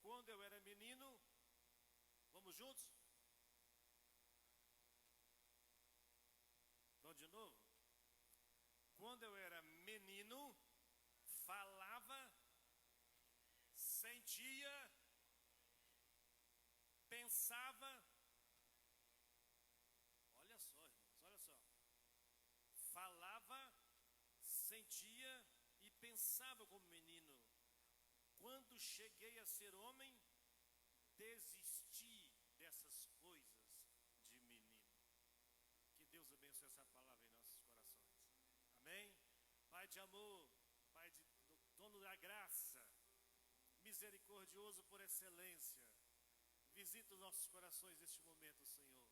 quando eu era menino, vamos juntos? Vamos de novo? Quando eu era menino, falava, sentia, pensava. Olha só, irmãos, olha só. Falava, sentia e pensava como menino. Quando cheguei a ser homem, desisti dessas coisas de menino. Que Deus abençoe essa palavra em nossos corações. Amém? Pai de amor, Pai de dono da graça, misericordioso por excelência, visita os nossos corações neste momento, Senhor.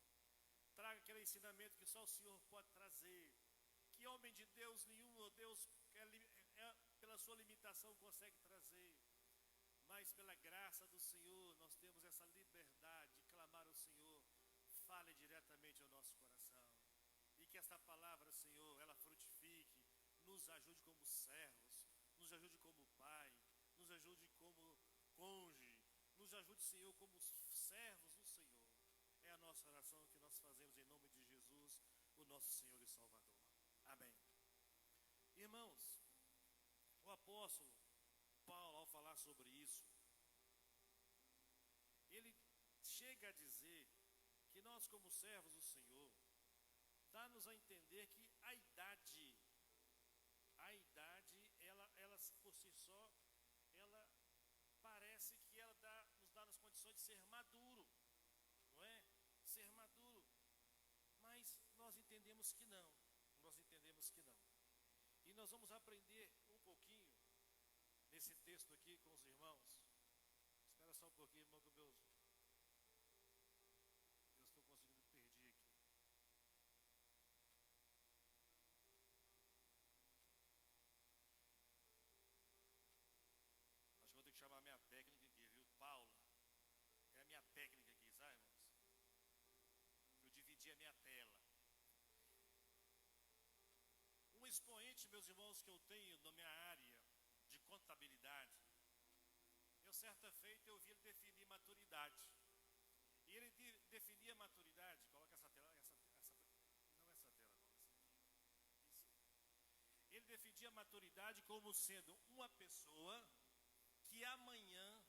Traga aquele ensinamento que só o Senhor pode trazer. Que homem de Deus nenhum, oh Deus, pela sua limitação consegue trazer. Mas pela graça do Senhor, nós temos essa liberdade de clamar ao Senhor. Fale diretamente ao nosso coração. E que esta palavra, Senhor, ela frutifique. Nos ajude como servos. Nos ajude como pai. Nos ajude como cônjuge. Nos ajude, Senhor, como servos do Senhor. É a nossa oração que nós fazemos em nome de Jesus, o nosso Senhor e Salvador. Amém. Irmãos, o apóstolo Paulo, ao falar sobre isso, ele chega a dizer que nós, como servos do Senhor, dá-nos a entender que a idade, ela por si só, ela parece que ela nos dá as condições de ser maduro, não é? Ser maduro, mas nós entendemos que não, e nós vamos aprender um pouquinho nesse texto aqui com os irmãos. Espera só um pouquinho, irmão, que eu estou conseguindo perder aqui. Acho que vou ter que chamar a minha técnica aqui, viu? Paula. É a minha técnica aqui, sabe, irmãos? Eu dividi a minha tela. Um expoente, meus irmãos, que eu tenho na minha área de contabilidade, certa feita eu vi ele definir maturidade. E ele definia maturidade, coloca essa tela, não essa tela, não, essa aqui. Isso. Ele definia maturidade como sendo uma pessoa que amanhã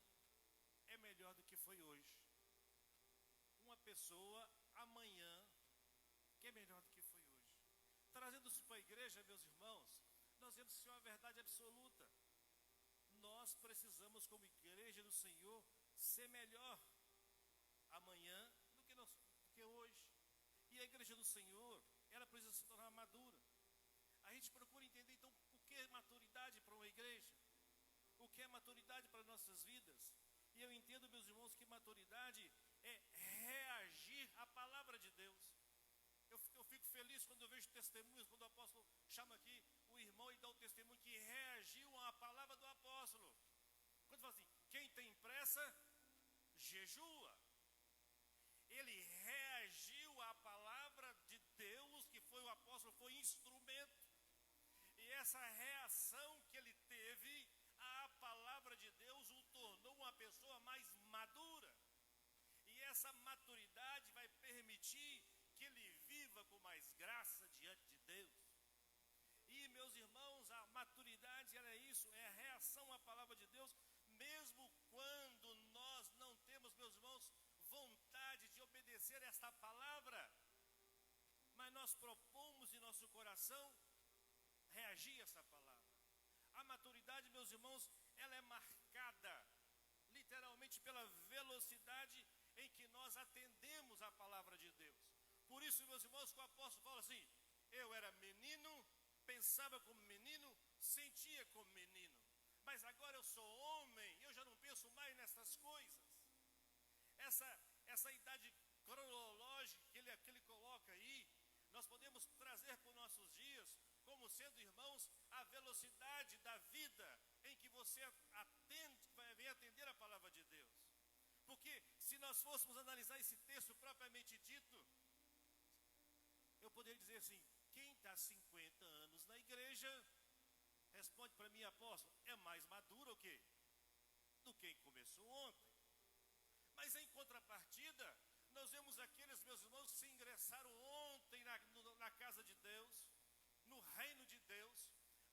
é melhor do que foi hoje. Uma pessoa amanhã que é melhor do que foi hoje. Trazendo-se para a igreja, meus irmãos, nós vemos que isso é uma verdade absoluta. Nós precisamos, como igreja do Senhor, ser melhor amanhã do que hoje. E a igreja do Senhor, ela precisa se tornar madura. A gente procura entender, então, o que é maturidade para uma igreja? O que é maturidade para nossas vidas? E eu entendo, meus irmãos, que maturidade é reagir à palavra de Deus. Eu fico feliz quando eu vejo testemunhos, quando o apóstolo chama aqui o irmão e dá o testemunho que reagiu à palavra do apóstolo. Quando fala assim, quem tem pressa, jejua. Ele reagiu à palavra de Deus, que foi o apóstolo, foi instrumento. E essa reação que ele teve à palavra de Deus o tornou uma pessoa mais madura. E essa maturidade vai permitir que ele viva com mais graça diante de Deus. E, meus irmãos, a maturidade ela é isso, é a reação à palavra de Deus, mesmo quando nós não temos, meus irmãos, vontade de obedecer esta palavra, mas nós propomos em nosso coração reagir a essa palavra. A maturidade, meus irmãos, ela é marcada literalmente pela velocidade em que nós atendemos a palavra de Deus. Por isso, meus irmãos, que o apóstolo fala assim, eu era menino, pensava como menino, sentia como menino, mas agora eu sou homem, eu já não penso mais nessas coisas. Essa idade cronológica que ele coloca aí, nós podemos trazer para os nossos dias, como sendo, irmãos, a velocidade da vida em que você vem atender a palavra de Deus. Porque se nós fôssemos analisar esse texto propriamente dito, eu poderia dizer assim, quem está 50 anos na igreja, responde para mim, apóstolo, é mais maduro o quê? do que começou ontem. Mas em contrapartida, nós vemos aqueles, meus irmãos, que se ingressaram ontem na casa de Deus, no reino de Deus,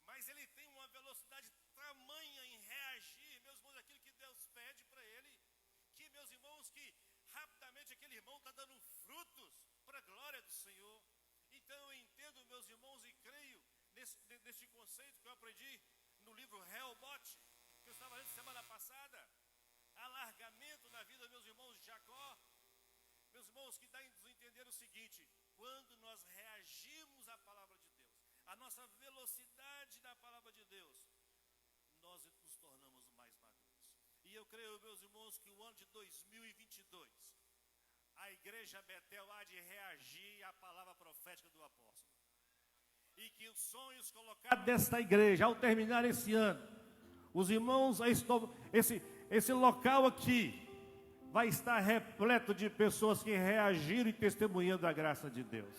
mas ele tem uma velocidade tamanha em reagir, meus irmãos, aquilo que Deus pede para ele, que, meus irmãos, que rapidamente aquele irmão está dando frutos para a glória do Senhor. Então eu entendo, meus irmãos, e creio neste conceito que eu aprendi no livro Rehobote, que eu estava lendo semana passada, alargamento na vida, meus irmãos, de Jacó. Meus irmãos, que dá a nos entender o seguinte: quando nós reagimos à palavra de Deus, a nossa velocidade na palavra de Deus, nós nos tornamos mais maduros. E eu creio, meus irmãos, que o ano de 2022, a igreja Betel há de reagir à palavra profética do apóstolo. E que os sonhos colocados desta igreja, ao terminar esse ano, os irmãos, esse local aqui vai estar repleto de pessoas que reagiram e testemunhando a graça de Deus.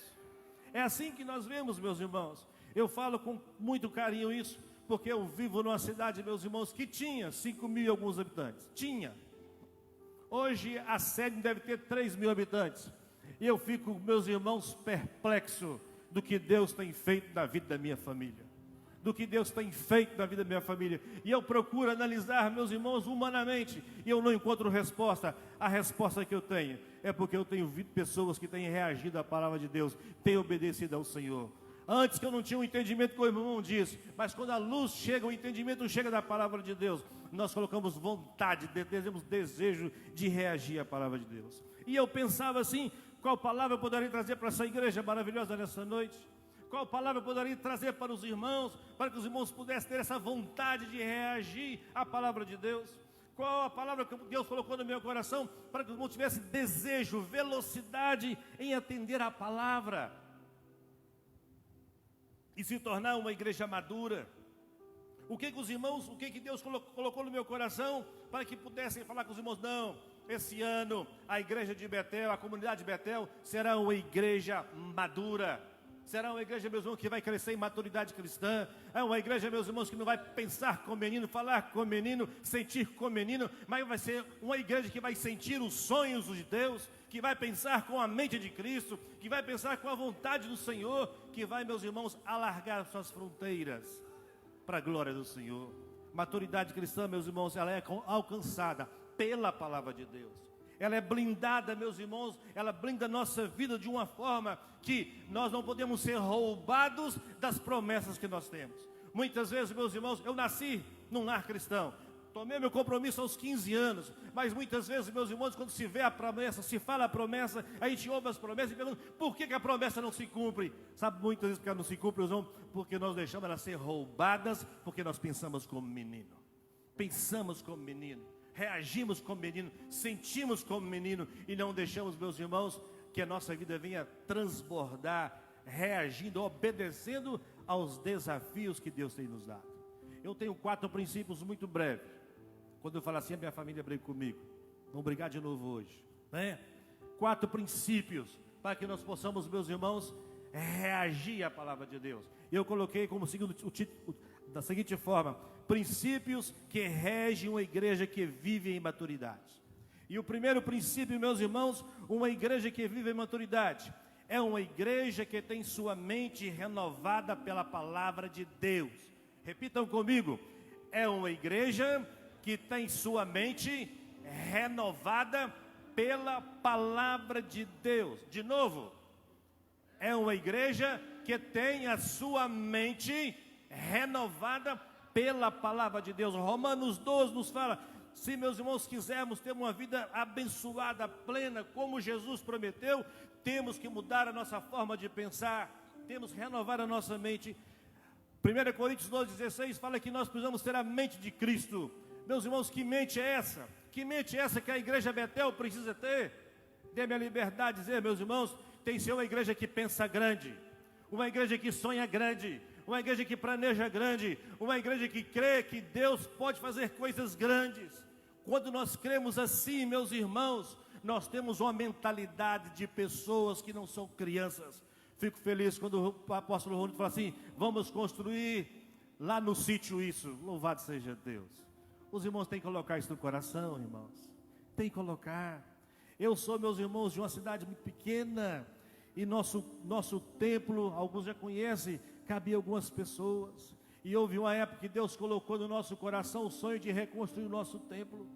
É assim que nós vemos, meus irmãos. Eu falo com muito carinho isso, porque eu vivo numa cidade, meus irmãos, que tinha 5.000 e alguns habitantes. Tinha. Hoje a sede deve ter 3.000 habitantes. E eu fico, meus irmãos, perplexo do que Deus tem feito na vida da minha família. Do que Deus tem feito na vida da minha família. E eu procuro analisar, meus irmãos, humanamente, e eu não encontro resposta. A resposta que eu tenho é porque eu tenho visto pessoas que têm reagido à palavra de Deus, têm obedecido ao Senhor. Antes que eu não tinha um entendimento, como o irmão disse, mas quando a luz chega, o entendimento chega da palavra de Deus, nós colocamos vontade, temos desejo de reagir à palavra de Deus. E eu pensava assim: qual palavra eu poderia trazer para essa igreja maravilhosa nessa noite? Qual palavra eu poderia trazer para os irmãos, para que os irmãos pudessem ter essa vontade de reagir à palavra de Deus? Qual a palavra que Deus colocou no meu coração, para que os irmãos tivessem desejo, velocidade em atender à palavra e se tornar uma igreja madura? O que os irmãos, o que Deus colocou no meu coração, para que pudessem falar com os irmãos: não, esse ano a igreja de Betel, a comunidade de Betel, será uma igreja madura. Será uma igreja, meus irmãos, que vai crescer em maturidade cristã. É uma igreja, meus irmãos, que não vai pensar como menino, falar como menino, sentir como menino, mas vai ser uma igreja que vai sentir os sonhos de Deus, que vai pensar com a mente de Cristo, que vai pensar com a vontade do Senhor, que vai, meus irmãos, alargar suas fronteiras para a glória do Senhor. Maturidade cristã, meus irmãos, ela é alcançada pela palavra de Deus. Ela é blindada, meus irmãos, ela blinda a nossa vida de uma forma que nós não podemos ser roubados das promessas que nós temos. Muitas vezes, meus irmãos, eu nasci num lar cristão, tomei meu compromisso aos 15 anos, mas muitas vezes, meus irmãos, quando se vê a promessa, se fala a promessa, a gente ouve as promessas e pergunta: por que a promessa não se cumpre? Sabe, muitas vezes porque ela não se cumpre, meus irmãos, porque nós deixamos elas ser roubadas, porque nós pensamos como menino. Pensamos como menino. Reagimos como menino, sentimos como menino e não deixamos, meus irmãos, que a nossa vida venha transbordar, reagindo, obedecendo aos desafios que Deus tem nos dado. Eu tenho 4 princípios muito breves. Quando eu falo assim, a minha família briga comigo. Vamos brigar de novo hoje, né? 4 princípios para que nós possamos, meus irmãos, reagir à palavra de Deus. Eu coloquei como segundo o título da seguinte forma: princípios que regem uma igreja que vive em maturidade. E o primeiro princípio, meus irmãos, uma igreja que vive em maturidade é uma igreja que tem sua mente renovada pela palavra de Deus. Repitam comigo: é uma igreja que tem sua mente renovada pela palavra de Deus. De novo, é uma igreja que tem a sua mente renovada pela palavra de Deus. Romanos 12 nos fala: se, meus irmãos, quisermos ter uma vida abençoada, plena, como Jesus prometeu, temos que mudar a nossa forma de pensar, temos que renovar a nossa mente. 1 Coríntios 12:16 fala que nós precisamos ter a mente de Cristo. Meus irmãos, que mente é essa? Que mente é essa que a igreja Betel precisa ter? Dê-me a liberdade de dizer, meus irmãos, tem que ser uma igreja que pensa grande, uma igreja que sonha grande, uma igreja que planeja grande, uma igreja que crê que Deus pode fazer coisas grandes. Quando nós cremos assim, meus irmãos, nós temos uma mentalidade de pessoas que não são crianças. Fico feliz quando o apóstolo Ronaldo fala assim: vamos construir lá no sítio isso. Louvado seja Deus. Os irmãos têm que colocar isso no coração, irmãos. Tem que colocar. Eu sou, meus irmãos, de uma cidade muito pequena. E nosso templo, alguns já conhecem, cabia algumas pessoas. E houve uma época que Deus colocou no nosso coração o sonho de reconstruir o nosso templo.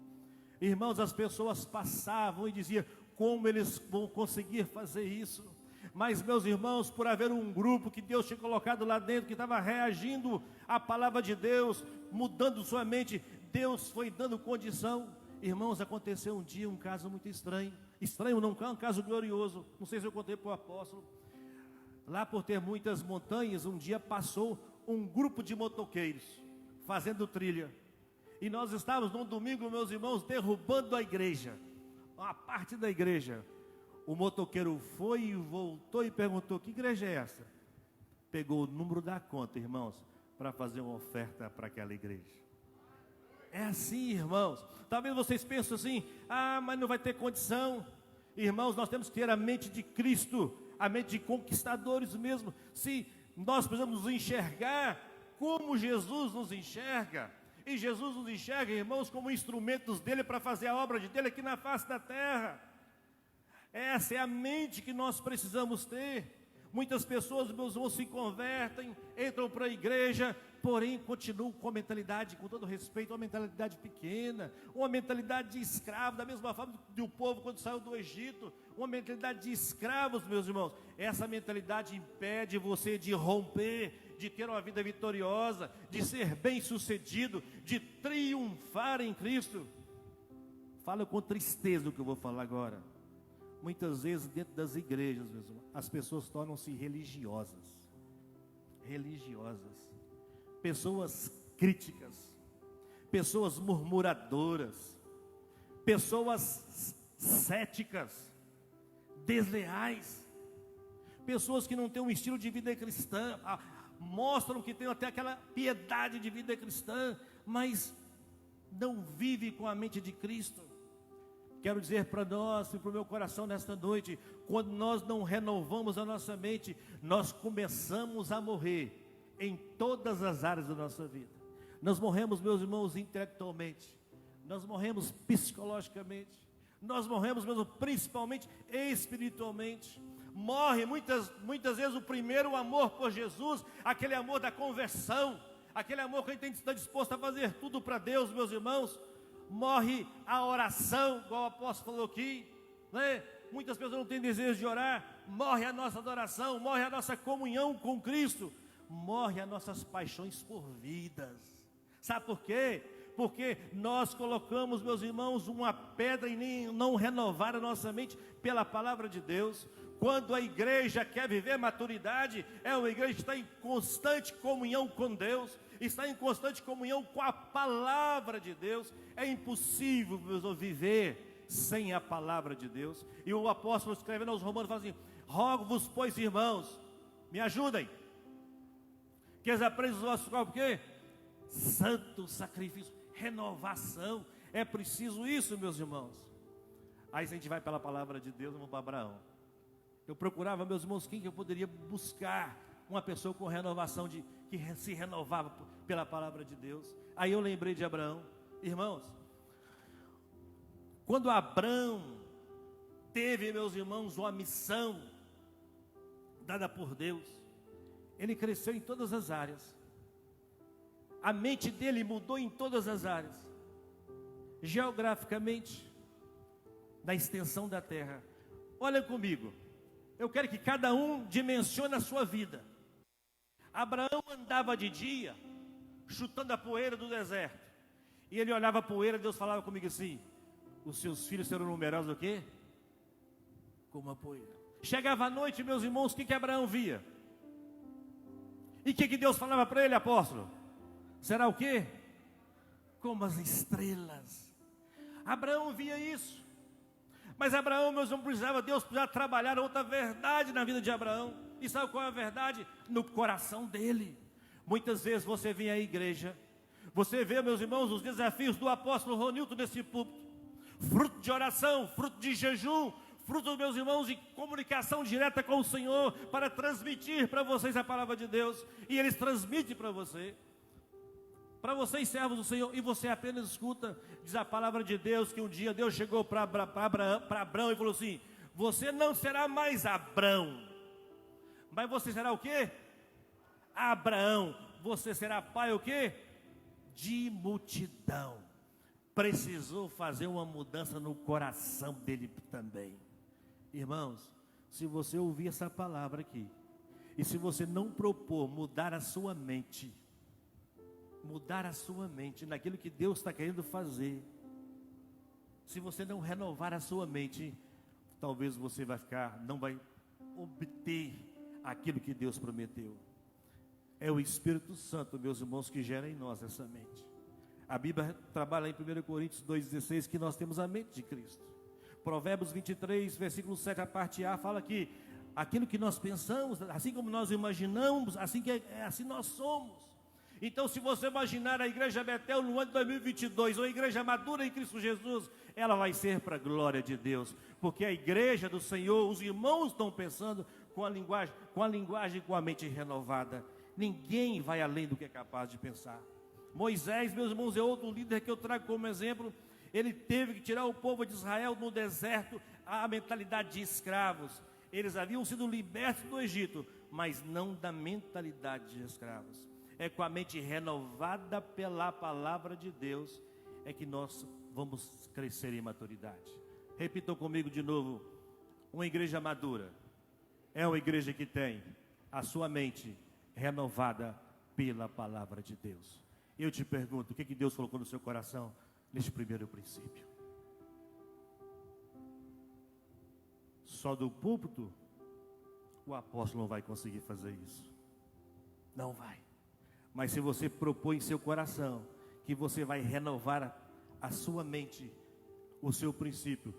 Irmãos, as pessoas passavam e diziam, como eles vão conseguir fazer isso? Mas, meus irmãos, por haver um grupo que Deus tinha colocado lá dentro, que estava reagindo à palavra de Deus, mudando sua mente, Deus foi dando condição. Irmãos, aconteceu um dia um caso muito estranho. Estranho não, é um caso glorioso. Não sei se eu contei para o apóstolo. Lá por ter muitas montanhas, um dia passou um grupo de motoqueiros fazendo trilha. E nós estávamos num domingo, meus irmãos, derrubando a igreja, uma parte da igreja. O motoqueiro foi e voltou e perguntou, que igreja é essa? Pegou o número da conta, irmãos, para fazer uma oferta para aquela igreja. É assim, irmãos. Talvez vocês pensem assim, mas não vai ter condição. Irmãos, nós temos que ter a mente de Cristo, a mente de conquistadores mesmo. Se nós precisamos nos enxergar como Jesus nos enxerga. E Jesus nos enxerga, irmãos, como instrumentos dele para fazer a obra dele aqui na face da terra. Essa é a mente que nós precisamos ter. Muitas pessoas, meus irmãos, se convertem, entram para a igreja, porém continuam com a mentalidade, com todo respeito, uma mentalidade pequena, uma mentalidade de escravo, da mesma forma que o povo quando saiu do Egito, uma mentalidade de escravos, meus irmãos. Essa mentalidade impede você de romper, de ter uma vida vitoriosa, de ser bem-sucedido, de triunfar em Cristo. Falo com tristeza do que eu vou falar agora. Muitas vezes dentro das igrejas, meus irmãos, as pessoas tornam-se religiosas. Pessoas críticas, pessoas murmuradoras, pessoas céticas, desleais, pessoas que não têm um estilo de vida cristã, mostram que tem até aquela piedade de vida cristã, mas não vive com a mente de Cristo. Quero dizer para nós e para o meu coração nesta noite, quando nós não renovamos a nossa mente, nós começamos a morrer em todas as áreas da nossa vida. Nós morremos, meus irmãos, intelectualmente, nós morremos psicologicamente, nós morremos mesmo principalmente espiritualmente. Morre muitas vezes o primeiro amor por Jesus, aquele amor da conversão, aquele amor que a gente está disposto a fazer tudo para Deus, meus irmãos. Morre a oração, igual o apóstolo falou aqui, né? Muitas pessoas não têm desejo de orar. Morre a nossa adoração, morre a nossa comunhão com Cristo, morre as nossas paixões por vidas. Sabe por quê? Porque nós colocamos, meus irmãos, uma pedra em não renovar a nossa mente pela palavra de Deus. Quando a igreja quer viver maturidade, é uma igreja que está em constante comunhão com Deus, está em constante comunhão com a palavra de Deus. É impossível, meus irmãos, viver sem a palavra de Deus. E o apóstolo escrevendo aos Romanos fala assim: rogo-vos, pois, irmãos, me ajudem, que eles aprendam os vossos corpos, porque santo sacrifício, renovação, é preciso isso, meus irmãos. Aí se a gente vai pela palavra de Deus, vamos para Abraão. Eu procurava, meus irmãos, quem que eu poderia buscar uma pessoa com renovação, que se renovava pela palavra de Deus. Aí eu lembrei de Abraão. Irmãos, quando Abraão teve, meus irmãos, uma missão dada por Deus, ele cresceu em todas as áreas. A mente dele mudou em todas as áreas. Geograficamente, na extensão da terra. Olha comigo. Eu quero que cada um dimensione a sua vida. Abraão andava de dia, chutando a poeira do deserto. E ele olhava a poeira, Deus falava comigo assim: os seus filhos serão numerosos o quê? Como a poeira. Chegava a noite, meus irmãos, o que Abraão via? E o que Deus falava para ele, apóstolo? Será o quê? Como as estrelas. Abraão via isso. Mas Abraão, meus irmãos, Deus precisava trabalhar outra verdade na vida de Abraão. E sabe qual é a verdade? No coração dele. Muitas vezes você vem à igreja, você vê, meus irmãos, os desafios do apóstolo Ronilton nesse púlpito, fruto de oração, fruto de jejum, fruto, meus irmãos, de comunicação direta com o Senhor, para transmitir para vocês a palavra de Deus, e eles transmitem para você. Para vocês servos do Senhor, e você apenas escuta. Diz a palavra de Deus que um dia Deus chegou para Abraão e falou assim: você não será mais Abrão, mas você será o quê? Abraão. Você será pai o quê? De multidão. Precisou fazer uma mudança no coração dele também. Irmãos, se você ouvir essa palavra aqui, e se você não propor mudar a sua mente naquilo que Deus está querendo fazer, se você não renovar a sua mente, talvez você não vai obter aquilo que Deus prometeu. É o Espírito Santo, meus irmãos, que gera em nós essa mente. A Bíblia trabalha em 1 Coríntios 2,16 que nós temos a mente de Cristo. Provérbios 23, versículo 7, a parte A, fala que aquilo que nós pensamos, assim como nós imaginamos, assim nós somos. Então, se você imaginar a igreja Betel no ano de 2022, ou a igreja madura em Cristo Jesus, ela vai ser para a glória de Deus, porque a igreja do Senhor, os irmãos estão pensando com a linguagem, com a mente renovada. Ninguém vai além do que é capaz de pensar. Moisés, meus irmãos, é outro líder que eu trago como exemplo. Ele teve que tirar o povo de Israel no deserto, a mentalidade de escravos. Eles haviam sido libertos do Egito, mas não da mentalidade de escravos. É com a mente renovada pela palavra de Deus é que nós vamos crescer em maturidade. Repitam comigo de novo: uma igreja madura é uma igreja que tem a sua mente renovada pela palavra de Deus. Eu te pergunto, o que Deus colocou no seu coração neste primeiro princípio? Só do púlpito o apóstolo não vai conseguir fazer isso. Não vai. Mas se você propõe em seu coração que você vai renovar a sua mente, o seu princípio,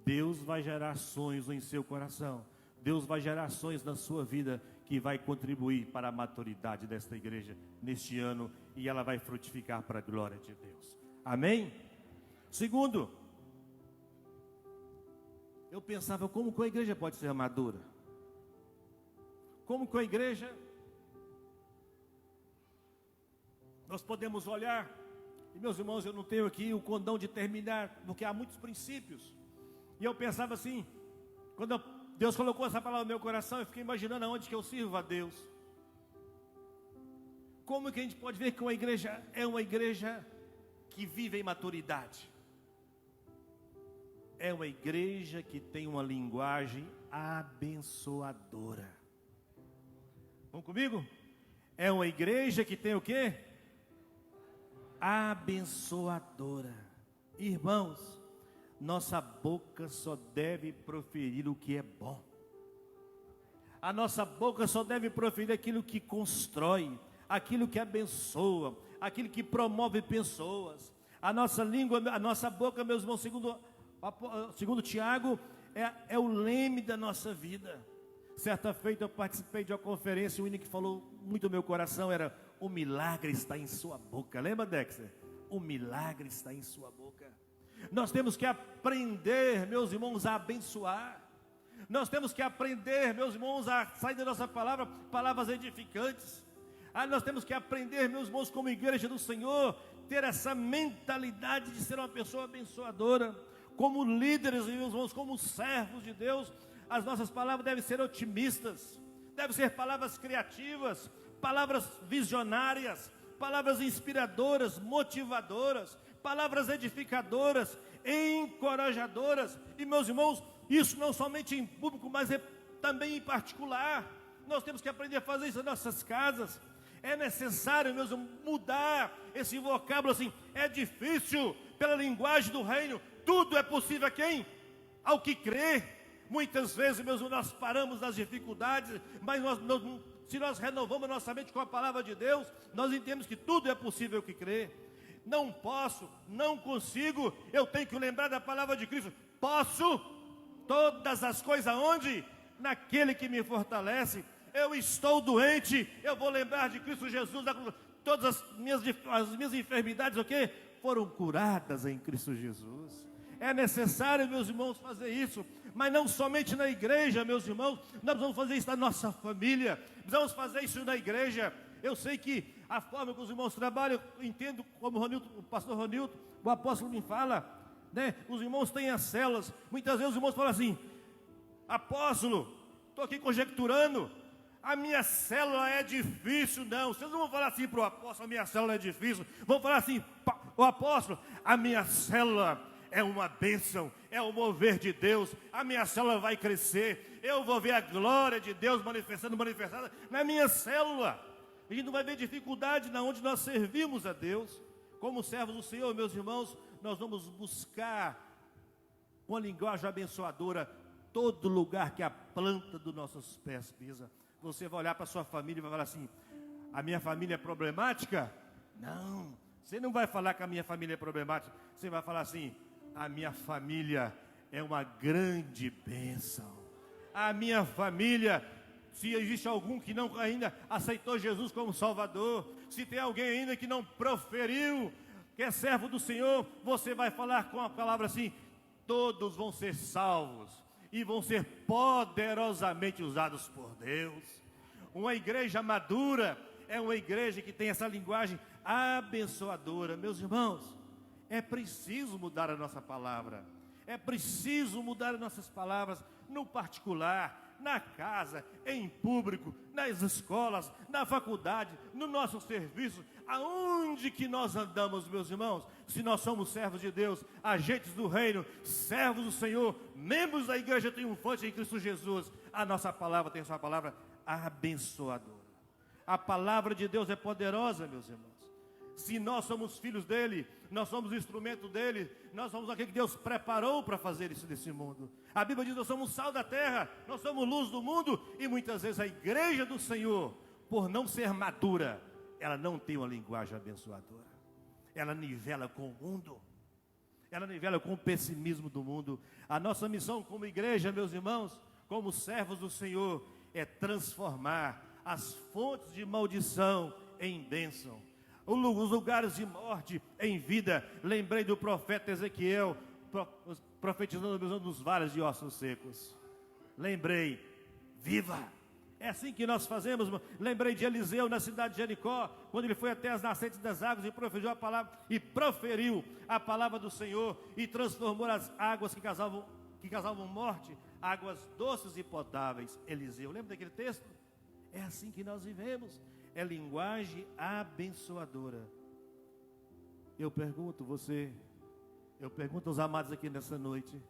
Deus vai gerar sonhos em seu coração. Deus vai gerar sonhos na sua vida que vai contribuir para a maturidade desta igreja neste ano, e ela vai frutificar para a glória de Deus. Amém? Segundo, eu pensava, como que a igreja pode ser madura? Como que a igreja, nós podemos olhar, e meus irmãos, eu não tenho aqui o condão de terminar, porque há muitos princípios, e eu pensava assim, quando Deus colocou essa palavra no meu coração, eu fiquei imaginando aonde que eu sirvo a Deus. Como que a gente pode ver que uma igreja é uma igreja que vive em maturidade? É uma igreja que tem uma linguagem abençoadora. Vamos comigo? É uma igreja que tem o quê? Abençoadora. Irmãos, nossa boca só deve proferir o que é bom. A nossa boca só deve proferir aquilo que constrói, aquilo que abençoa, aquilo que promove pessoas. A nossa língua, a nossa boca, meus irmãos, segundo Tiago, é o leme da nossa vida. Certa feita eu participei de uma conferência, o hino que falou muito no meu coração era: o milagre está em sua boca. Lembra, Dexter? O milagre está em sua boca. Nós temos que aprender, meus irmãos, a abençoar. Nós temos que aprender, meus irmãos, a sair da nossa palavra, palavras edificantes. Nós temos que aprender, meus irmãos, como igreja do Senhor, ter essa mentalidade de ser uma pessoa abençoadora. Como líderes, meus irmãos, como servos de Deus, as nossas palavras devem ser otimistas, devem ser palavras criativas, palavras visionárias, palavras inspiradoras, motivadoras, palavras edificadoras, encorajadoras. E, meus irmãos, isso não somente em público, mas também em particular. Nós temos que aprender a fazer isso nas nossas casas. É necessário, meus irmãos, mudar esse vocábulo assim. É difícil, pela linguagem do reino, tudo é possível a quem? Ao que crê. Muitas vezes, meus irmãos, nós paramos nas dificuldades, mas se nós renovamos nossa mente com a palavra de Deus, nós entendemos que tudo é possível ao que crê. Não posso, não consigo, eu tenho que lembrar da palavra de Cristo. Posso todas as coisas aonde? Naquele que me fortalece. Eu estou doente, eu vou lembrar de Cristo Jesus. Todas as minhas enfermidades, o quê? Foram curadas em Cristo Jesus. É necessário, meus irmãos, fazer isso. Mas não somente na igreja, meus irmãos. Nós vamos fazer isso na nossa família. Precisamos fazer isso na igreja. Eu sei que a forma que os irmãos trabalham, eu entendo como o pastor Ronilton, o apóstolo me fala, né? Os irmãos têm as células. Muitas vezes os irmãos falam assim: apóstolo, estou aqui conjecturando, a minha célula é difícil. Não, vocês não vão falar assim para o apóstolo: a minha célula é difícil. Vão falar assim: o apóstolo, a minha célula é uma bênção, é o mover de Deus, a minha célula vai crescer, eu vou ver a glória de Deus manifestada na minha célula. A gente não vai ver dificuldade na onde nós servimos a Deus. Como servos do Senhor, meus irmãos, nós vamos buscar com a linguagem abençoadora todo lugar que a planta dos nossos pés pisa. Você vai olhar para a sua família e vai falar assim: a minha família é problemática? Não, você não vai falar que a minha família é problemática. Você vai falar assim: a minha família é uma grande bênção. A minha família, se existe algum que não ainda aceitou Jesus como Salvador, se tem alguém ainda que não proferiu, que é servo do Senhor, você vai falar com a palavra assim: todos vão ser salvos e vão ser poderosamente usados por Deus. Uma igreja madura é uma igreja que tem essa linguagem abençoadora. Meus irmãos, é preciso mudar a nossa palavra, é preciso mudar as nossas palavras no particular, na casa, em público, nas escolas, na faculdade, no nosso serviço, aonde que nós andamos, meus irmãos. Se nós somos servos de Deus, agentes do reino, servos do Senhor, membros da igreja triunfante em Cristo Jesus, a nossa palavra tem a sua palavra abençoadora. A palavra de Deus é poderosa, meus irmãos. Se nós somos filhos dele, nós somos instrumento dele, nós somos aquele que Deus preparou para fazer isso nesse mundo. A Bíblia diz: nós somos sal da terra, nós somos luz do mundo. E muitas vezes a igreja do Senhor, por não ser madura, ela não tem uma linguagem abençoadora. Ela nivela com o mundo, ela nivela com o pessimismo do mundo. A nossa missão como igreja, meus irmãos, como servos do Senhor, é transformar as fontes de maldição em bênção, os lugares de morte em vida. Lembrei do profeta Ezequiel profetizando nos vales de ossos secos. Lembrei: viva! É assim que nós fazemos. Lembrei de Eliseu na cidade de Jericó, quando ele foi até as nascentes das águas e proferiu a palavra do Senhor e transformou as águas que causavam morte, águas doces e potáveis. Eliseu, lembra daquele texto? É assim que nós vivemos. É linguagem abençoadora. Eu pergunto aos amados aqui nessa noite: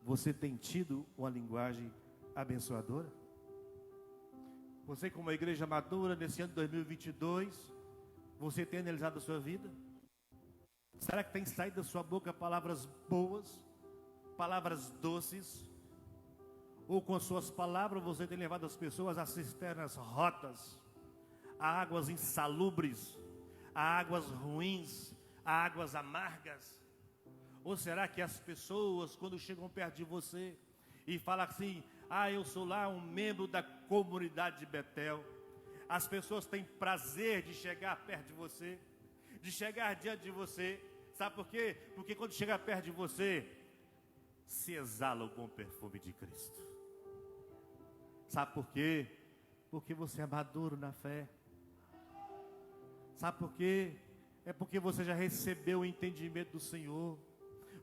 você tem tido uma linguagem abençoadora? Você, como uma igreja madura, nesse ano de 2022, você tem analisado a sua vida? Será que tem saído da sua boca palavras boas, palavras doces? Ou com as suas palavras você tem levado as pessoas a cisternas rotas, a águas insalubres, a águas ruins, a águas amargas? Ou será que as pessoas, quando chegam perto de você e falam assim: ah, eu sou lá um membro da comunidade de Betel, as pessoas têm prazer de chegar perto de você, de chegar diante de você? Sabe por quê? Porque quando chega perto de você, se exala o bom perfume de Cristo. Sabe por quê? Porque você é maduro na fé. Sabe por quê? É porque você já recebeu o entendimento do Senhor.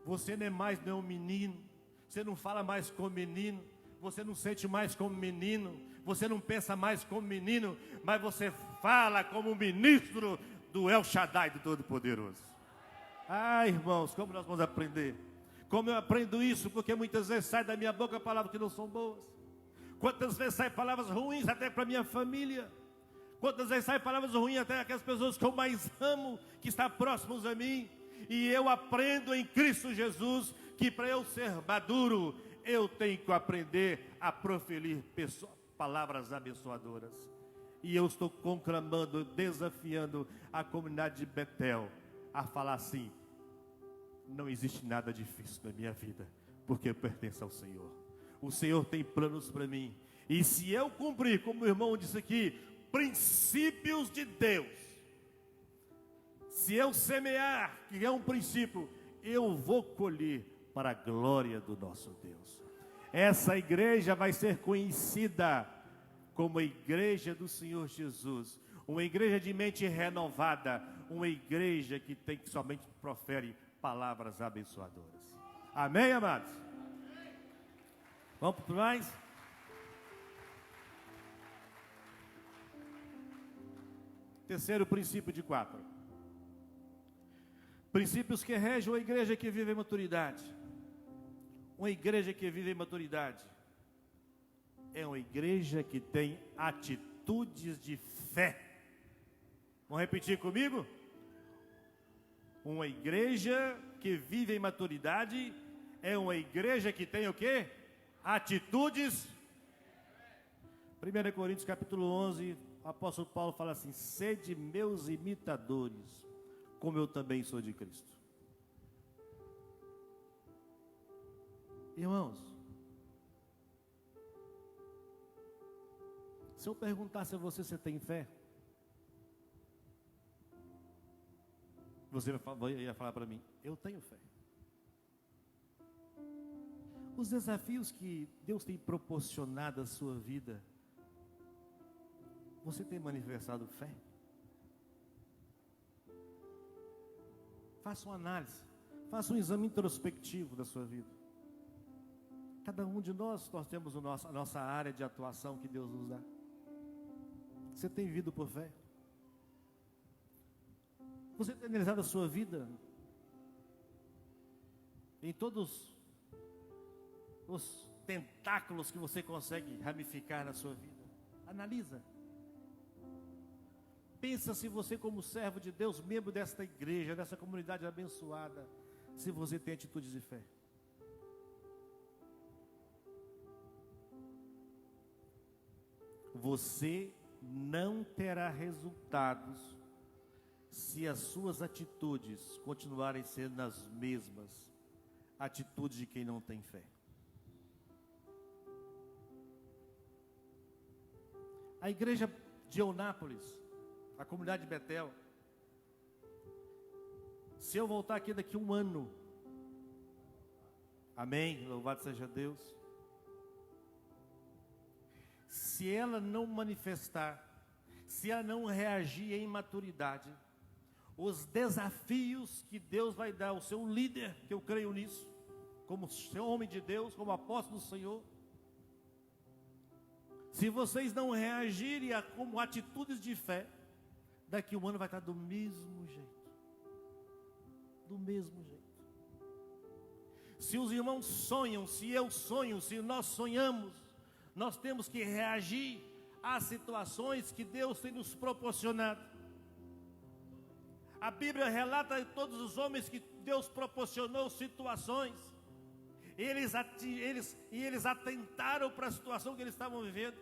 Você não é mais um menino. Você não fala mais como menino. Você não sente mais como menino. Você não pensa mais como menino. Mas você fala como ministro do El Shaddai, do Todo-Poderoso. Ah, irmãos, como nós vamos aprender? Como eu aprendo isso? Porque muitas vezes sai da minha boca palavras que não são boas. Quantas vezes saem palavras ruins até para minha família? Quantas vezes saem palavras ruins até aquelas pessoas que eu mais amo, que estão próximos a mim? E eu aprendo em Cristo Jesus que para eu ser maduro, eu tenho que aprender a proferir palavras abençoadoras. E eu estou conclamando, desafiando a comunidade de Betel a falar assim: não existe nada difícil na minha vida, porque eu pertenço ao Senhor. O Senhor tem planos para mim. E se eu cumprir, como o irmão disse aqui, princípios de Deus, se eu semear, que é um princípio, eu vou colher para a glória do nosso Deus. Essa igreja vai ser conhecida como a igreja do Senhor Jesus, uma igreja de mente renovada, uma igreja que somente profere palavras abençoadoras. Amém, amados? Vamos para mais? Terceiro princípio de 4. Princípios que regem uma igreja que vive em maturidade. Uma igreja que vive em maturidade é uma igreja que tem atitudes de fé. Vamos repetir comigo? Uma igreja que vive em maturidade é uma igreja que tem o quê? Atitudes. 1 Coríntios capítulo 11, o apóstolo Paulo fala assim: sede meus imitadores, como eu também sou de Cristo. Irmãos, se eu perguntasse a você se tem fé, você ia falar para mim: eu tenho fé. Os desafios que Deus tem proporcionado à sua vida, você tem manifestado fé? Faça uma análise, faça um exame introspectivo da sua vida. Cada um de nós temos a nossa área de atuação que Deus nos dá. Você tem vivido por fé? Você tem analisado a sua vida em todos os tentáculos que você consegue ramificar na sua vida? Analisa. Pensa se você, como servo de Deus, membro desta igreja, dessa comunidade abençoada, se você tem atitudes de fé. Você não terá resultados se as suas atitudes continuarem sendo as mesmas atitudes de quem não tem fé. A igreja de Eunápolis, a comunidade de Betel, se eu voltar aqui daqui a um ano, amém, louvado seja Deus, se ela não manifestar, se ela não reagir em maturidade, os desafios que Deus vai dar ao seu líder, que eu creio nisso, como seu homem de Deus, como apóstolo do Senhor, se vocês não reagirem como atitudes de fé, daqui a um ano vai estar do mesmo jeito. Do mesmo jeito. Se os irmãos sonham, se eu sonho, se nós sonhamos, nós temos que reagir às situações que Deus tem nos proporcionado. A Bíblia relata de todos os homens que Deus proporcionou situações. Eles atentaram para a situação que eles estavam vivendo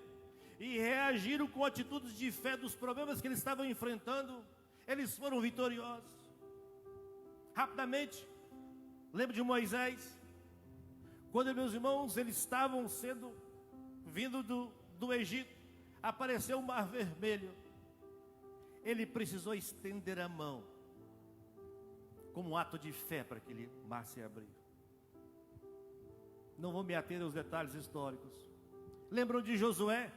e reagiram com atitudes de fé dos problemas que eles estavam enfrentando. Eles foram vitoriosos. Rapidamente, lembro de Moisés, quando meus irmãos eles estavam vindo do Egito, apareceu o Mar Vermelho. Ele precisou estender a mão como um ato de fé para que aquele mar se abrir. Não vou me ater aos detalhes históricos. Lembram de Josué?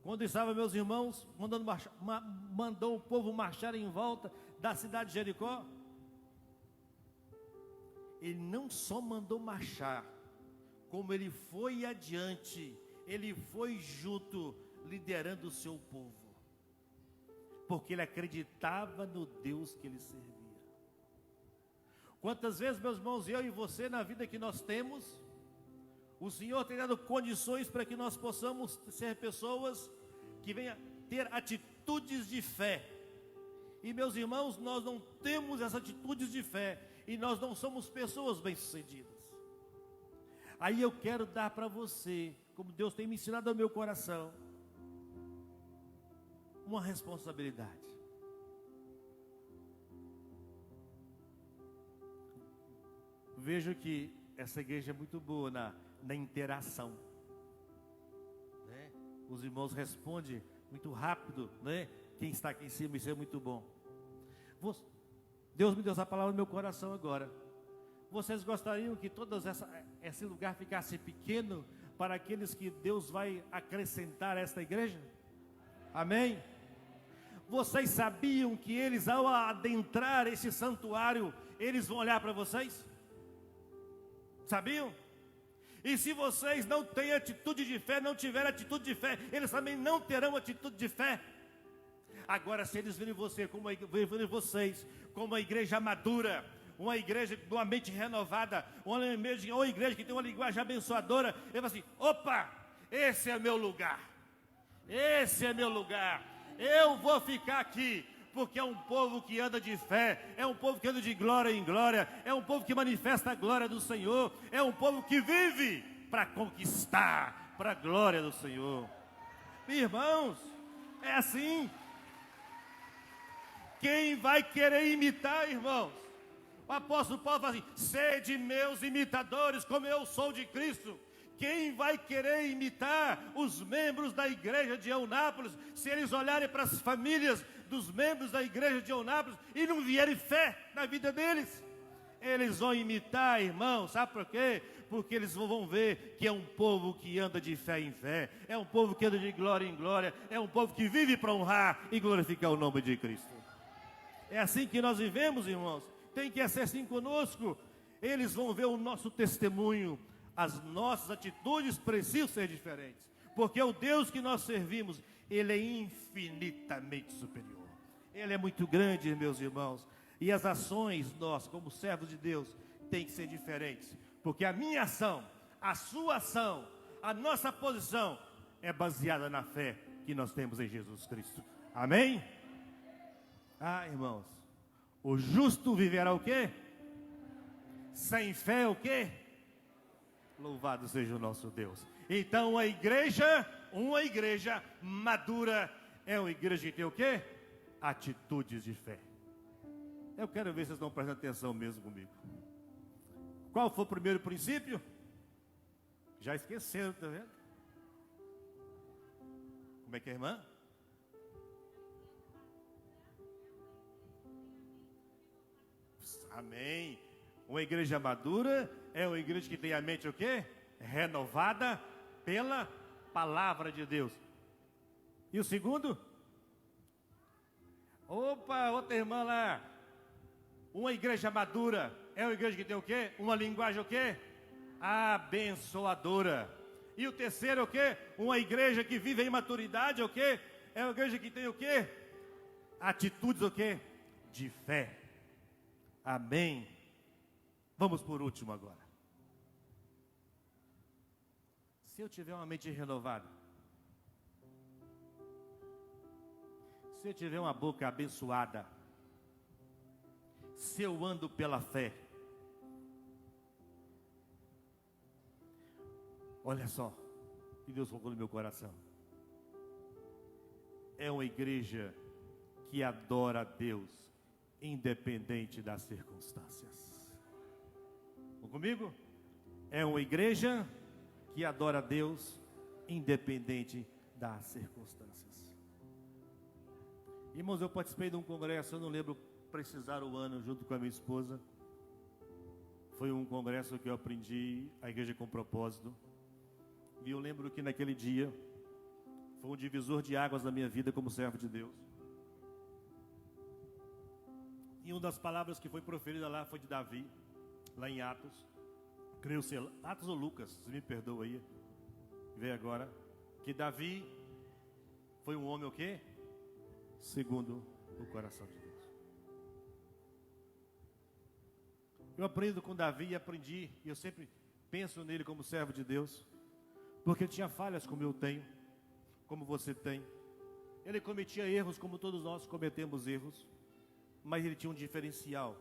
Quando estava meus irmãos mandou o povo marchar em volta da cidade de Jericó. Ele não só mandou marchar, como ele foi adiante, ele foi junto, liderando o seu povo, porque ele acreditava no Deus que ele servia. Quantas vezes, meus irmãos, eu e você, na vida que nós temos, o Senhor tem dado condições para que nós possamos ser pessoas que venham ter atitudes de fé. E meus irmãos, nós não temos essas atitudes de fé, e nós não somos pessoas bem-sucedidas. Aí eu quero dar para você, como Deus tem me ensinado ao meu coração, uma responsabilidade. Vejo que essa igreja é muito boa na interação, né? Os irmãos respondem muito rápido, né? Quem está aqui em cima, isso é muito bom. Deus me deu essa palavra no meu coração agora. Vocês gostariam que todo esse lugar ficasse pequeno para aqueles que Deus vai acrescentar a esta igreja? Amém? Vocês sabiam que eles, ao adentrar esse santuário, eles vão olhar para vocês? Sabiam? E se vocês não têm atitude de fé, não tiverem atitude de fé, eles também não terão atitude de fé. Agora, se eles verem vocês como uma igreja madura, uma igreja com uma mente renovada, uma igreja que tem uma linguagem abençoadora, ele vai assim: opa, esse é meu lugar, esse é meu lugar, eu vou ficar aqui, porque é um povo que anda de fé, é um povo que anda de glória em glória, é um povo que manifesta a glória do Senhor, é um povo que vive para conquistar, para a glória do Senhor. Irmãos, é assim. Quem vai querer imitar, irmãos? O apóstolo Paulo fala assim: sede meus imitadores, como eu sou de Cristo. Quem vai querer imitar os membros da igreja de Eunápolis, se eles olharem para as famílias dos membros da igreja de Eunápolis e não vierem fé na vida deles? Eles vão imitar, irmãos, sabe por quê? Porque eles vão ver que é um povo que anda de fé em fé, é um povo que anda de glória em glória, é um povo que vive para honrar e glorificar o nome de Cristo. É assim que nós vivemos, irmãos. Tem que ser assim conosco. Eles vão ver o nosso testemunho. As nossas atitudes precisam ser diferentes, porque o Deus que nós servimos, Ele é infinitamente superior. Ele é muito grande, meus irmãos. E as ações nossas, como servos de Deus, têm que ser diferentes, porque a minha ação, a sua ação, a nossa posição é baseada na fé que nós temos em Jesus Cristo. Amém? Ah, irmãos, o justo viverá o quê? Sem fé o quê? Louvado seja o nosso Deus. Então uma igreja madura é uma igreja que tem o quê? Atitudes de fé. Eu quero ver se vocês estão prestando atenção mesmo comigo. Qual foi o primeiro princípio? Já esqueceram, tá vendo? Como é que é, irmã? Amém. Uma igreja madura é uma igreja que tem a mente o quê? Renovada pela palavra de Deus. E o segundo? Opa, outra irmã lá. Uma igreja madura é uma igreja que tem o quê? Uma linguagem o quê? Abençoadora. E o terceiro é o quê? Uma igreja que vive em maturidade é o quê? É uma igreja que tem o quê? Atitudes o quê? De fé. Amém. Vamos por último agora. Se eu tiver uma mente renovada, se eu tiver uma boca abençoada, se eu ando pela fé, olha só, que Deus colocou no meu coração. É uma igreja que adora a Deus, independente das circunstâncias. Estão comigo? É uma igreja que adora a Deus, independente das circunstâncias. Irmãos, eu participei de um congresso, eu não lembro precisar o ano, junto com a minha esposa. Foi um congresso que eu aprendi a igreja com propósito. E eu lembro que naquele dia foi um divisor de águas na minha vida como servo de Deus. E uma das palavras que foi proferida lá foi de Davi, lá em Atos. Creio ser Atos ou Lucas, você me perdoa aí. Vê agora que Davi foi um homem o quê? Segundo o coração de Deus. Eu aprendo com Davi e aprendi, e eu sempre penso nele como servo de Deus, porque ele tinha falhas como eu tenho, como você tem. Ele cometia erros como todos nós cometemos erros, mas ele tinha um diferencial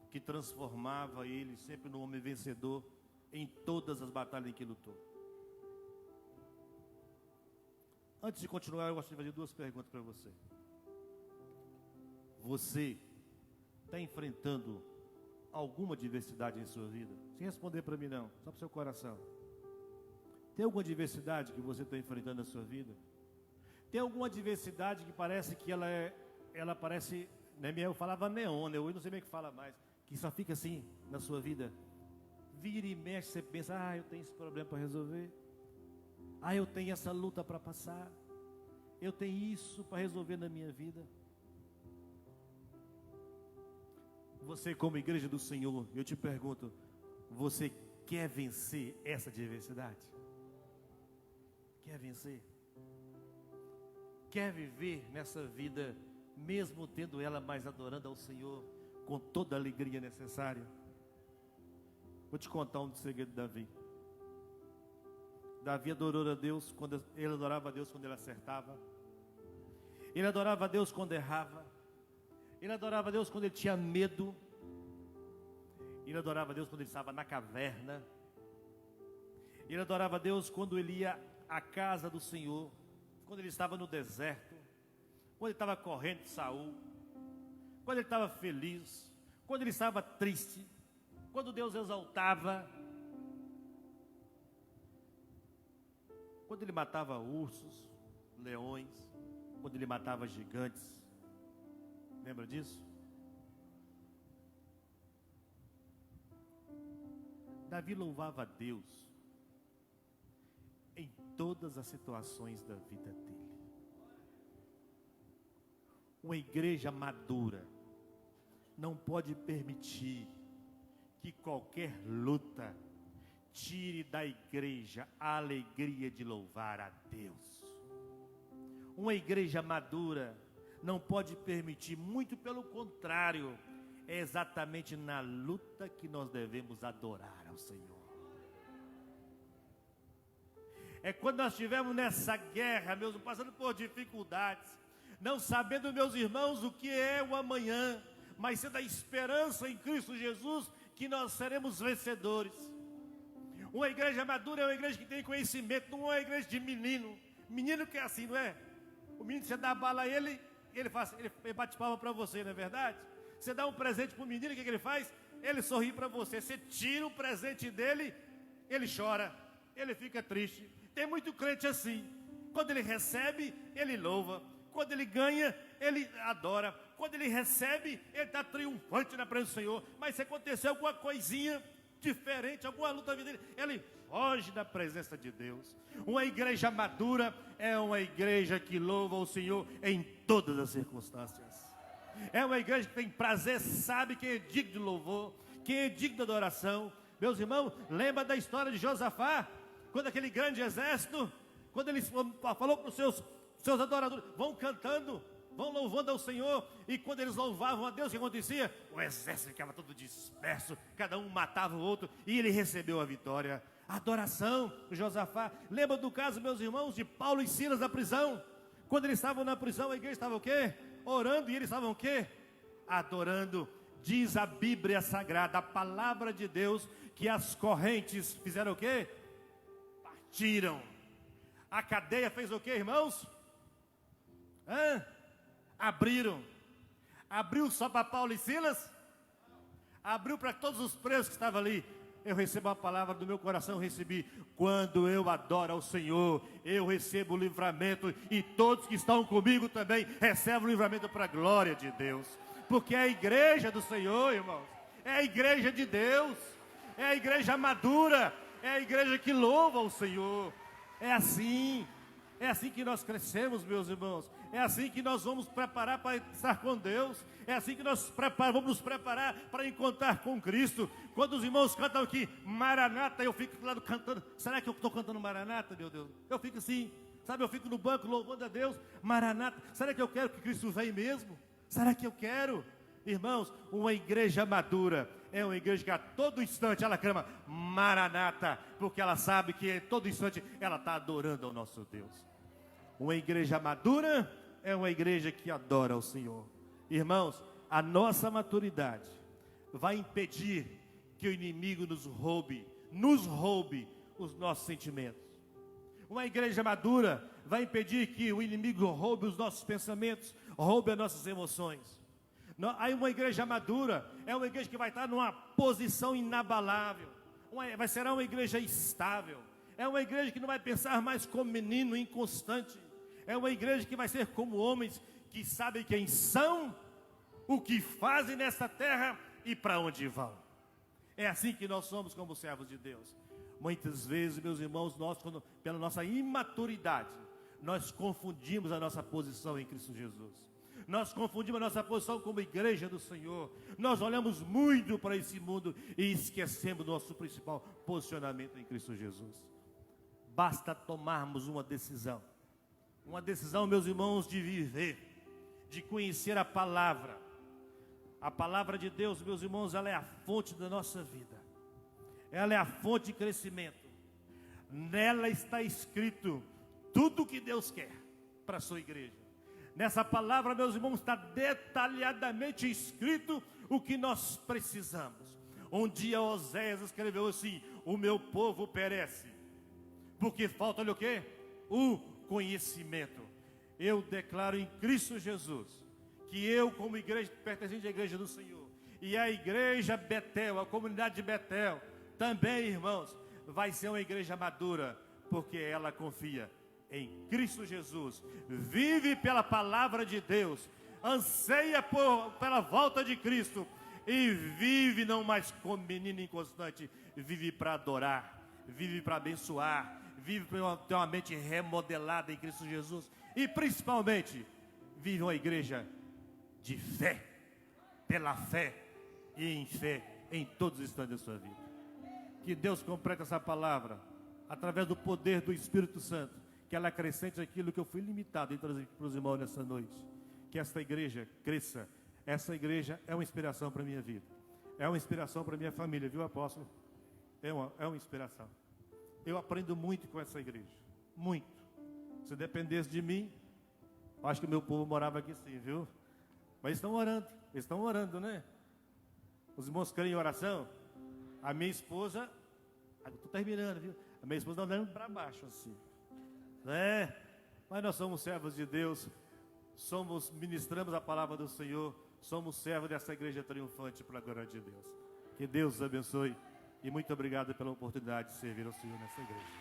que transformava ele sempre num homem vencedor em todas as batalhas em que lutou. Antes de continuar, eu gostaria de fazer duas perguntas para você. Você está enfrentando alguma adversidade em sua vida? Sem responder para mim não, só para o seu coração. Tem alguma adversidade que você está enfrentando na sua vida? Tem alguma adversidade que parece que ela parece, né, eu falava neon, eu não sei bem o que fala mais, que só fica assim na sua vida? Vira e mexe, você pensa, eu tenho esse problema para resolver, eu tenho essa luta para passar, Eu tenho isso para resolver na minha vida. Você, como igreja do Senhor, eu te pergunto, você quer vencer essa adversidade? Quer vencer? Quer viver nessa vida, mesmo tendo ela, mais adorando ao Senhor, com toda a alegria necessária? Vou te contar um segredo de Davi. Davi adorou a Deus quando ele adorava a Deus quando ele acertava. Ele adorava a Deus quando errava. Ele adorava a Deus quando ele tinha medo. Ele adorava a Deus quando ele estava na caverna. Ele adorava a Deus quando ele ia à casa do Senhor, quando ele estava no deserto, quando ele estava correndo de Saul, quando ele estava feliz, quando ele estava triste, quando Deus exaltava, quando ele matava ursos, leões, quando ele matava gigantes. Lembra disso? Davi louvava a Deus em todas as situações da vida dele. Uma igreja madura não pode permitir que qualquer luta tire da igreja a alegria de louvar a Deus. Uma igreja madura não pode permitir, muito pelo contrário, é exatamente na luta que nós devemos adorar ao Senhor. É quando nós estivermos nessa guerra, meus irmãos, passando por dificuldades, não sabendo, meus irmãos, o que é o amanhã, mas sendo a esperança em Cristo Jesus, que nós seremos vencedores. Uma igreja madura é uma igreja que tem conhecimento, não é uma igreja de menino. Menino que é assim, não é? O menino, você dá bala a ele, ele bate palma para você, não é verdade? Você dá um presente para o menino, o que ele faz? Ele sorri para você. Você tira o presente dele, ele chora, ele fica triste. Tem muito crente assim. Quando ele recebe, ele louva. Quando ele ganha, ele adora. Quando ele recebe, ele está triunfante na presença do Senhor. Mas se acontecer alguma coisinha diferente, alguma luta na vida dele, ele foge da presença de Deus. Uma igreja madura é uma igreja que louva o Senhor em todas as circunstâncias. É uma igreja que tem prazer, sabe quem é digno de louvor, quem é digno de adoração. Meus irmãos, lembra da história de Josafá? Quando aquele grande exército, quando ele falou para os seus adoradores, vão cantando, vão louvando ao Senhor. E quando eles louvavam a Deus, o que acontecia? O exército ficava todo disperso, cada um matava o outro, e ele recebeu a vitória. Adoração, Josafá. Lembra do caso, meus irmãos, de Paulo e Silas na prisão? Quando eles estavam na prisão, a igreja estava o quê? Orando, e eles estavam o quê? Adorando. Diz a Bíblia Sagrada, a palavra de Deus, que as correntes fizeram o quê? Partiram. A cadeia fez o quê, irmãos? Abriram. Abriu só para Paulo e Silas? Abriu para todos os presos que estavam ali. Eu recebo a palavra do meu coração, eu recebi. Quando eu adoro ao Senhor, eu recebo o livramento. E todos que estão comigo também recebem o livramento para a glória de Deus. Porque é a igreja do Senhor, irmãos. É a igreja de Deus. É a igreja madura. É a igreja que louva o Senhor. É assim que nós crescemos, meus irmãos. É assim que nós vamos preparar para estar com Deus. É assim que nós vamos nos preparar para encontrar com Cristo. Quando os irmãos cantam aqui, Maranata, eu fico do lado cantando. Será que eu estou cantando Maranata, meu Deus? Eu fico assim, sabe? Eu fico no banco louvando a Deus. Maranata, será que eu quero que Cristo venha mesmo? Será que eu quero? Irmãos, uma igreja madura é uma igreja que a todo instante ela clama Maranata, porque ela sabe que a todo instante ela está adorando ao nosso Deus. Uma igreja madura é uma igreja que adora ao Senhor. Irmãos, a nossa maturidade vai impedir que o inimigo nos roube os nossos sentimentos. Uma igreja madura vai impedir que o inimigo roube os nossos pensamentos, roube as nossas emoções. Aí uma igreja madura é uma igreja que vai estar numa posição inabalável. Será uma igreja estável. É uma igreja que não vai pensar mais como menino inconstante. É uma igreja que vai ser como homens que sabem quem são, o que fazem nessa terra e para onde vão. É assim que nós somos como servos de Deus. Muitas vezes, meus irmãos, nós, pela nossa imaturidade, nós confundimos a nossa posição em Cristo Jesus. Nós confundimos a nossa posição como igreja do Senhor. Nós olhamos muito para esse mundo e esquecemos do nosso principal posicionamento em Cristo Jesus. Basta tomarmos uma decisão, meus irmãos, de viver, de conhecer a palavra. A palavra de Deus, meus irmãos, ela é a fonte da nossa vida. Ela é a fonte de crescimento. Nela está escrito tudo o que Deus quer para a sua igreja. Nessa palavra, meus irmãos, está detalhadamente escrito o que nós precisamos. Um dia Oséias escreveu assim: o meu povo perece, porque falta-lhe o quê? O conhecimento. Eu declaro em Cristo Jesus que eu, como igreja, pertencente à igreja do Senhor, e a igreja Betel, a comunidade de Betel, também, irmãos, vai ser uma igreja madura, porque ela confia em Cristo Jesus, vive pela palavra de Deus, anseia pela volta de Cristo, e vive não mais como menino inconstante, vive para adorar, vive para abençoar, vive para ter uma mente remodelada em Cristo Jesus, e principalmente, vive uma igreja de fé, pela fé e em fé, em todos os instantes da sua vida. Que Deus complete essa palavra, através do poder do Espírito Santo, que ela acrescente aquilo que eu fui limitado em trazer para os irmãos nessa noite. Que esta igreja cresça. Essa igreja é uma inspiração para a minha vida. É uma inspiração para a minha família, viu, apóstolo? É uma inspiração. Eu aprendo muito com essa igreja. Muito. Se dependesse de mim, acho que o meu povo morava aqui sim, viu? Mas estão orando, né? Os irmãos querem oração? A minha esposa, estou terminando, viu? A minha esposa está andando para baixo assim. Mas nós somos servos de Deus, ministramos a palavra do Senhor, somos servos dessa igreja triunfante para a glória de Deus. Que Deus os abençoe e muito obrigado pela oportunidade de servir ao Senhor nessa igreja.